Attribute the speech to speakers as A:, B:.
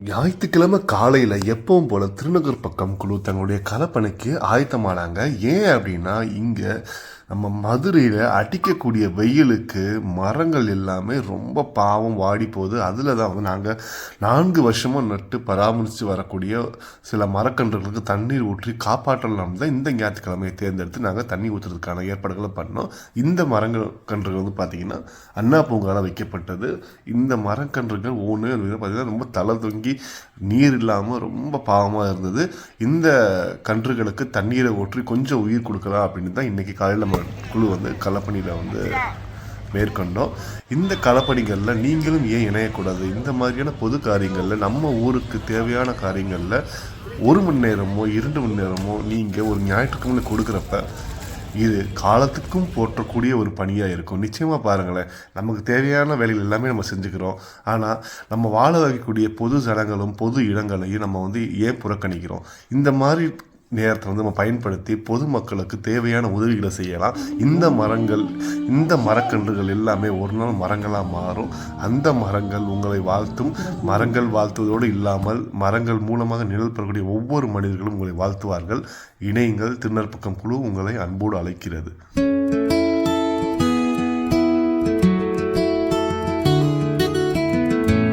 A: ஞாயிற்றுக்கிழமை காலையில் எப்பவும் போல் திருநகர் பக்கம் குழு தங்களுடைய களப்பணிக்கு ஆயத்தமானாங்க. ஏன் அப்படின்னா இங்கே நம்ம மதுரையில் அடிக்கக்கூடிய வெயிலுக்கு மரங்கள் எல்லாமே ரொம்ப பாவம் வாடி போகுது. அதில் தான் வந்து நாங்கள் 4 வருஷமாக நட்டு பராமரித்து வரக்கூடிய சில மரக்கன்றுகளுக்கு தண்ணீர் ஊற்றி காப்பாற்றலாம் தான் இந்த ஞாயிற்றுக்கிழமையை தேர்ந்தெடுத்து நாங்கள் தண்ணி ஊற்றுறதுக்கான ஏற்பாடுகளை பண்ணோம். இந்த மரங்கள் கன்றுகள் வந்து பார்த்திங்கன்னா அண்ணா பூங்காவில் வைக்கப்பட்டது. இந்த மரக்கன்றுகள் ஒன்று பார்த்திங்கன்னா ரொம்ப தலை தொங்கி நீர் இல்லாமல் ரொம்ப பாவமாக இருந்தது. இந்த கன்றுகளுக்கு தண்ணீரை ஊற்றி கொஞ்சம் உயிர் கொடுக்கலாம் அப்படின்னு தான் இன்றைக்கி காலையில் நம்ம குழு வந்து களப்பணியில் வந்து மேற்கொண்டோம். இந்த களப்பணிகளில் நீங்களும் ஏன் இணையக்கூடாது? இந்த மாதிரியான பொது காரியங்களில் நம்ம ஊருக்கு தேவையான காரியங்களில் 1 மணி நேரமோ 2 மணி நேரமோ நீங்கள் ஒரு ஞாயிற்றுக்கிழமை கொடுக்குறப்ப இது காலத்துக்கும் போற்றக்கூடிய ஒரு பணியாக இருக்கும். நிச்சயமாக பாருங்களேன், நமக்கு தேவையான வேலைகள் எல்லாமே நம்ம செஞ்சுக்கிறோம். ஆனால் நம்ம வாழ வைக்கக்கூடிய பொது ஜனங்களும் பொது இடங்களையும் நம்ம வந்து ஏன் புறக்கணிக்கிறோம்? இந்த மாதிரி நேரத்தை வந்து நம்ம பயன்படுத்தி பொதுமக்களுக்கு தேவையான உதவிகளை செய்யலாம். இந்த மரக்கன்றுகள் எல்லாமே ஒரு நாள் மரங்களாக மாறும். அந்த மரங்கள் உங்களை வாழ்த்தும். மரங்கள் வாழ்த்துவதோடு இல்லாமல் மரங்கள் மூலமாக நிழல் பெறக்கூடிய ஒவ்வொரு மனிதர்களும் உங்களை வாழ்த்துவார்கள். இணையுங்கள். திருநற்பக்கம் குழு உங்களை அன்போடு அழைக்கிறது.